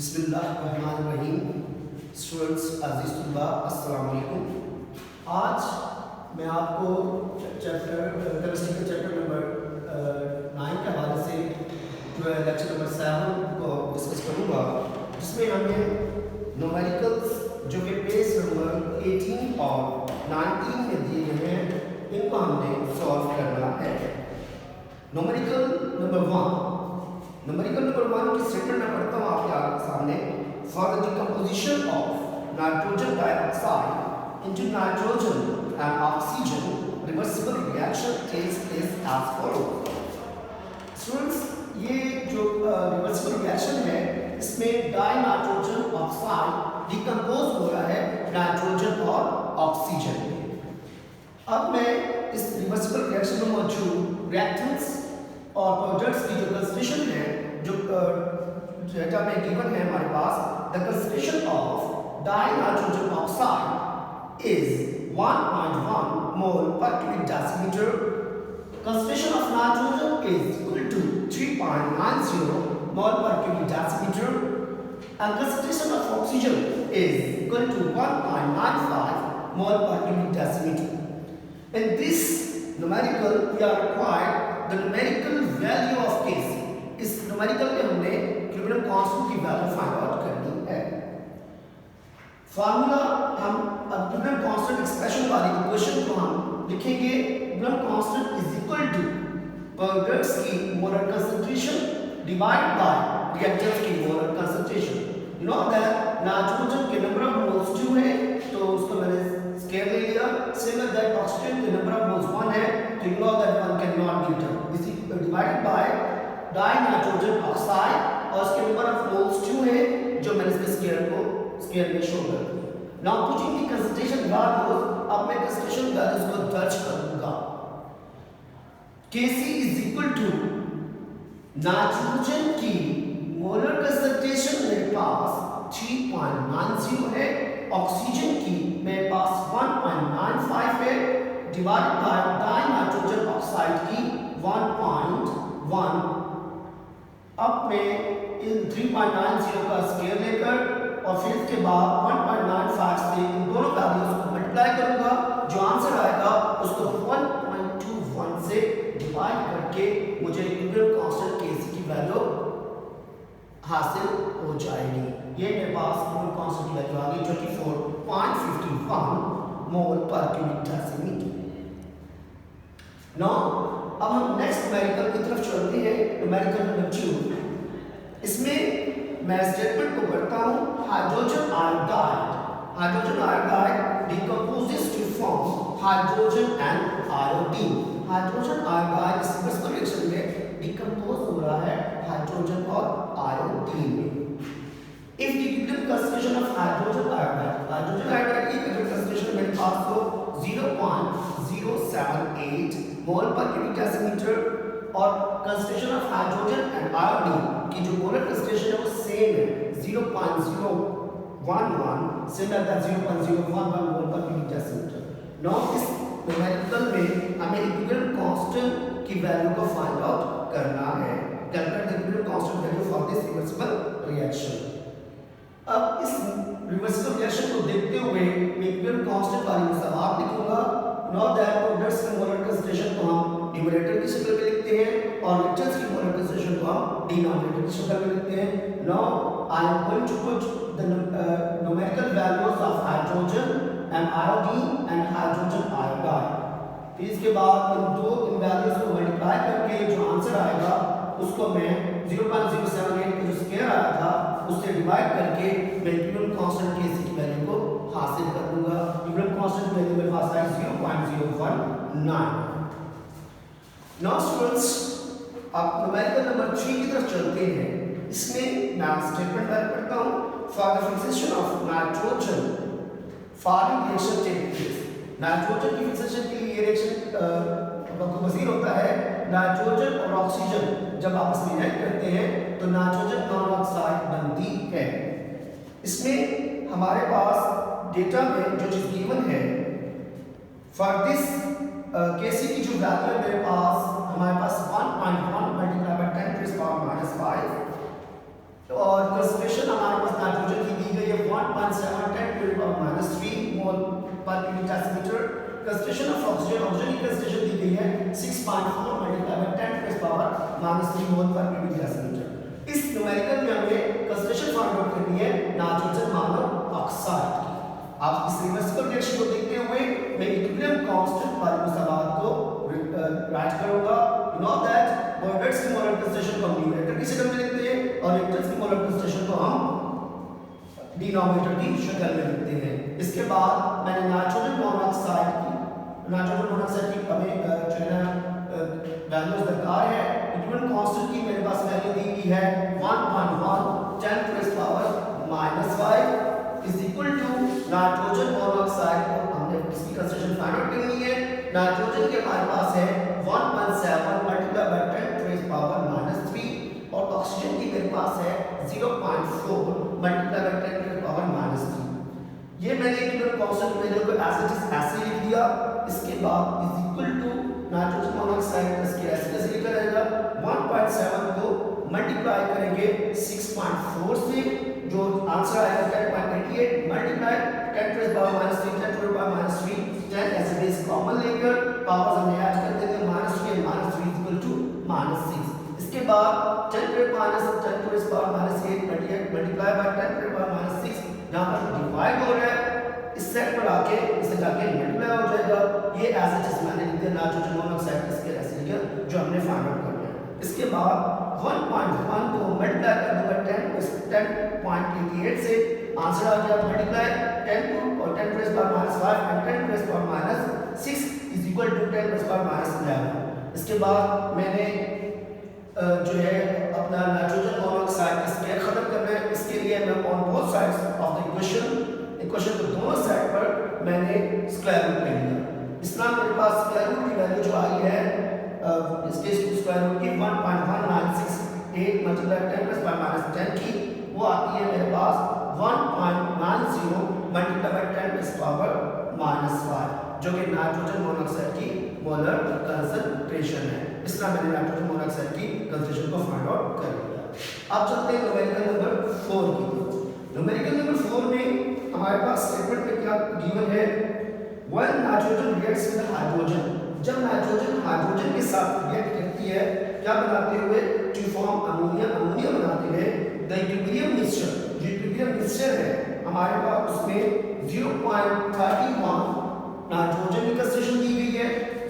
बिस्मिल्लाहिर्रहमानिर्रहीम। स्टूडेंट्स, अजीज तुल्बा, अस्सलाम वालेकुम। आज मैं आपको केमिस्ट्री के चैप्टर नंबर 9 के हवाले से जो है लेक्चर नंबर 7 को डिस्कस करूँगा, जिसमें हमें न्यूमेरिकल्स जो कि पेज नंबर 18 और 19 में दिए गए हैं, इनको हमने सॉल्व करना है। न्यूमेरिकल नंबर 1 की स्टेटमेंट मैं पढ़ता हूँ आपके सामने। For the decomposition of nitrogen dioxide into nitrogen and oxygen, reversible reaction takes place as follows. Students, ये जो रिवर्सिबल रिएक्शन है, इसमें डाई नाइट्रोजन ऑक्साइड डिकम्पोज हो रहा है नाइट्रोजन और ऑक्सीजन में। अब मैं इस रिवर्सिबल रिएक्शन में मौजूद रिएक्टेंट्स और प्रोडक्ट्स की जो कंसंट्रेशन है, जो डेटा में गिवन है हमारे पास, the concentration of dinitrogen oxide is 1.1 mole per cubic decimeter. Concentration of nitrogen is equal to 3.90 mole per cubic decimeter, and concentration of oxygen is equal to 1.95 mole per cubic decimeter. In this numerical, we are required the numerical value of Kc. इस numerical में हमने cubic constant की value find out करनी है। Formula हम cubic constant expression वाली equation को हम लिखेंगे। Cubic constant is equal to products की molar concentration divide by reactants की molar concentration. You know that nitrogen के नंबर ऑफ मोल्स 2 है, तो उसको मैंने स्केल ले लिया। सिमिलर दैट ऑक्सीजन के नंबर ऑफ मोल्स 1 है, तो you know that one can not B deter. This is divided by die nitrogen oxide और उसके नंबर ऑफ मोल्स 2 है, जो मैंने इसके स्केल में शो कर दिया। Now putting the concentration values, अब मैं कंसंट्रेशन वैल्यूज को दर्ज करूंगा। Kc is equal to nitrogen की मोलर कंसंट्रेशन मेरे पास 3.90 है, ऑक्सीजन की मेरे पास 1.95 है, divided by die nitrogen oxide की 1.1। अब मैं इन 3.90 का स्केल लेकर और फिर इसके बाद 1.95 से इन दोनों वैल्यूज को मल्टीप्लाई करूंगा। जो आंसर आएगा उसको 1.21 से डिवाइड करके मुझे क्यूबिक कांस्टेंट Kc की वैल्यू हासिल हो जाएगी। ये मेरे पास क्यूबिक कांस्टेंट की वैल्यू आ गई 24.51 मोल पर क्यूबिक डेसीमीटर। नाउ अब हम नेक्स्ट न्यूमेरिकल की तरफ चलते हैं, न्यूमेरिकल नंबर 2। इसमें मैं स्टेटमेंट को पढ़ता हूं। Hydrogen iodide decomposes to form hydrogen and iodine. Hydrogen iodide इस रिवर्सिबल रिएक्शन में डिकम्पोज हो रहा है हाइड्रोजन और आयोडीन में। If the cubic concentration of hydrogen iodide की क्यूबिक कंसंट्रेशन मेरे पास हो 0.078 मोल पर क्यूबिक डेसीमीटर और concentration of hydrogen and iodine की जो मोलर कंसंट्रेशन है वो सेम है 0.011, सिमिलर दैट 0.011 मोल पर क्यूबिक डेसीमीटर। नाउ इस न्यूमेरिकल में हमें क्यूबिक कांस्टेंट की वैल्यू को फाइंड आउट करना है। Calculate the cubic constant value for this reversible reaction. अब इस रिवर्सिबल रिएक्शन को देखते हुए मैं क्यूबिक कांस्टेंट वाली मिसाल लिखूंगा। नो दैट प्रोडक्ट्स की मोलर कंसंट्रेशन को हम न्यूमरेटर की शक्ल में लिखते हैं और रिएक्टेंट्स की मोलर कंसंट्रेशन को हम डिनोमिनेटर की शक्ल में लिखते हैं। Now I am going to put the numerical values of hydrogen and iodine and hydrogen iodide. फिर इसके बाद इन वैल्यूज को मल्टीप्लाई करके जो आंसर आएगा उसको मैं 0.078 का जो स्केयर आया था उससे डिवाइड करके मैं क्यूबिक कांस्टेंट Kc की वैल्यू को हासिल कर लूंगा। क्यूबिक कांस्टेंट वैल्यू मेरे पास आई 0.019। नाउ स्टूडेंट्स, अब न्यूमेरिकल नंबर 3 की तरफ चलते हैं। इसमें मैं स्टेटमेंट टाइप करता हूं। For the fixation of nitrogen following reaction take place. Nitrogen की फिक्सेशन के लिए ये रिएक्शन वजीर होता है। नाइट्रोजन और ऑक्सीजन जब आपस में रिएक्ट करते हैं तो नाइट्रोजन नॉन ऑक्साइड बनती है। इसमें हमारे पास डेटा में जो चीज गिवन है, फॉर दिस Kc की जो वैल्यू है मेरे पास हमारे पास 1.1 × 10⁻⁵ और कंसंट्रेशन हमारे -3 मोल पर cubic decimetre. Concentration of oxygen की कंसंट्रेशन दी गई है 6.4 multiply by 10 to the power -3 mole पर क्यूबिक डेसीमीटर। इस न्यूमेरिकल में हमें कंसंट्रेशन फाइंड आउट करनी है नाइट्रोजन मोनोऑक्साइड की। आप इस रिवर्सिबल रिएक्शन को देखते हुए मैं इक्विलिब्रियम कांस्टेंट बालमुसाबात को राइट करूंगा। यू नो दैट प्रोडक्ट्स की मोलर कंसंट्रेशन को हम न्यूमरेटर की शक्ल में लिखते हैं और रिएक्टेंट्स की मोलर कंसंट्रेशन को हम डिनोमिनेटर की शक्ल में लिखते हैं। इसके बाद मैंने नाइट्रोजन मोनोऑक्साइड की हमें जो है ना वैल्यूज दरकार है। इक्विलिब्रियम कांस्टेंट की मेरे पास वैल्यू दी हुई है 1.1 10 to the power -5 is equal to nitrogen monoxide को हमने इसकी कंसंट्रेशन फाइंड आउट करनी है। नाइट्रोजन के हमारे पास है 1.7 multiply by 10 to the power -3 और ऑक्सीजन की मेरे पास है 0.4 multiply by 10 to the power -3। ये मैंने इक्विलिब्रियम कांस्टेंट वैल्यू को ऐसे लिख दिया। इसके बाद is equal to nitrogen monoxide इसके ऐसे लिखा जाएगा 1.7 को मल्टीप्लाई करेंगे 6.4 से जो आंसर आएगा 10.88 multiply 10 to the power -3 10 to the power -3 10 ऐसे बेस कॉमन लेकर पावर्स हमने ऐड कर देते हैं -3 और -3 इक्वल टू -6। इसके बाद 10 to the power -10 to the power -8 multiply by 10 to the power -6 यहां पर डिवाइड हो रहा है इस सेट पर आके इसे जाके मल्टीप्लाई हो जाएगा। ये एज इट इज मैंने लिख दिया नाइट्रोजन मोनोऑक्साइड इसके ऐसे लिखा जो हमने फाइंड आउट करना है। इसके बाद 1.1 को मल्टीप्लाई कर दूंगा 10.88 से आंसर आ गया मल्टीप्लाई 10 टू और 10 to the power -5 and 10 to the power -6 is equal to 10 to the power -11। इसके बाद मैंने जो है अपना नाइट्रोजन मोनोऑक्साइड का स्क्वायर खत्म करना है। इसके लिए मैं on both sides of the equation को दोनों साइड पर मैंने स्क्वायर रूट ले लिया। इस तरह मेरे पास स्क्वायर रूट की वैल्यू जो आई है इसके स्क्वायर रूट की 1.1968 मल्टीप्लाई 10 टू द पावर -10 की वो आती है मेरे पास 1.90 multiply by 10 to the power -5 जो कि नाइट्रोजन मोनोऑक्साइड की मोलर कंसंट्रेशन है। इस तरह मैंने नाइट्रोजन मोनोऑक्साइड की कंसंट्रेशन को फाइंड आउट कर लिया। अब चलते हैं न्यूमेरिकल नंबर 4 की। न्यूमेरिकल नंबर 4 में हमारे पास स्टेटमेंट में क्या गिवन है when nitrogen reacts with hydrogen. जब नाइट्रोजन हाइड्रोजन के साथ रिएक्ट करती है क्या बनाते हुए टू फॉर्म अमोनिया बनाते हैं द इक्विलिब्रियम मिक्सचर है हमारे पास उसमें 0.31 नाइट्रोजन की कंसंट्रेशन दी गई है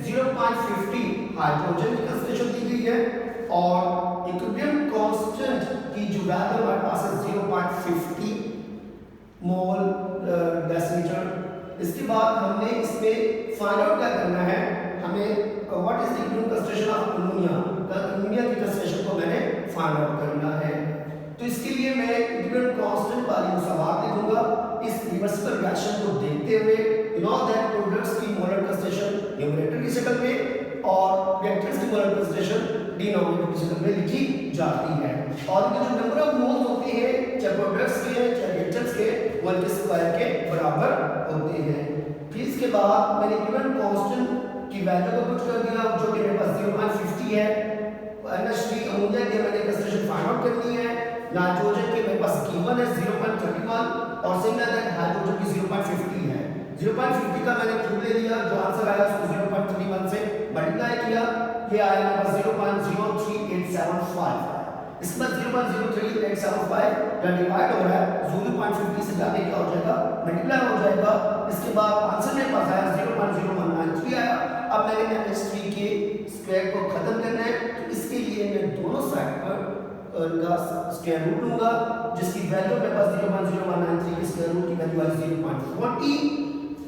0.50 हाइड्रोजन की कंसंट्रेशन दी गई है और इक्विलिब्रियम कांस्टेंट की जो वैल्यू हमारे पास है 0.50 मोल डेसीमीटर। इसके बाद हमने इसमें फाइंड आउट क्या करना है हमें what is the equilibrium concentration of ammonia की कंसंट्रेशन को मैंने फाइंड आउट करना है। तो इसके लिए मैं इक्विलिब्रियम कांस्टेंट वाली मुसावात लिखूंगा। इस रिवर्सिबल रिएक्शन को देखते हुए यू नो दैट प्रोडक्ट्स की मोलर कंसंट्रेशन न्यूमरेटर की शक्ल में और रिएक्टेंट्स की मोलर कंसंट्रेशन डिनोमिनेटर की शक्ल में लिखी जाती है और इनके जो नंबर ऑफ मोल्स होते हैं चाहे प्रोडक्ट्स के चाहे रिएक्टेंट्स के वो इनके स्क्वायर के बराबर होते हैं। फिर इसके बाद मैंने इक्विलिब्रियम कांस्टेंट की वैल्यू को पुट कर दिया जो कि मेरे पास 0.50 है। NH3 अमोनिया की मैंने कंसंट्रेशन फाइंड आउट करनी है। नाइट्रोजन के मेरे पास गिवन है 0.31 और सिमिलर दैट हाइड्रोजन की 0.50 है। 0.50 का मैंने क्यूब ले लिया जो आंसर आया उसको 0.31 से मल्टीप्लाई किया ये आया मेरे पास 0.03875। इसके बाद 0.03875 या डिवाइड हो रहा है 0.50 से जाके क्या हो जाएगा मल्टीप्लाई हो जाएगा। इसके बाद आंसर मेरे पास आया 0.0193 आया। अब मैंने NH3 के स्क्वायर को खत्म करना है तो इसके लिए मैं दोनों साइड पर का स्क्वायर रूट लूंगा जिसकी वैल्यू मेरे पास 0.0193 की स्क्वायर रूट की वैल्यू आई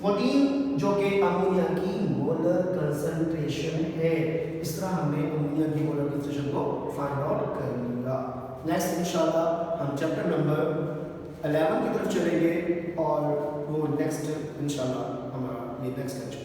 0.14 जो कि अमोनिया की मोलर कंसंट्रेशन है। इस तरह हमने अमोनिया की मोलर कंसंट्रेशन को फाइंड आउट कर लिया। नेक्स्ट इंशाल्लाह हम चैप्टर नंबर 11 की तरफ चलेंगे और वो नेक्स्ट इंशाल्लाह हमारा ये नेक्स्ट लेक्चर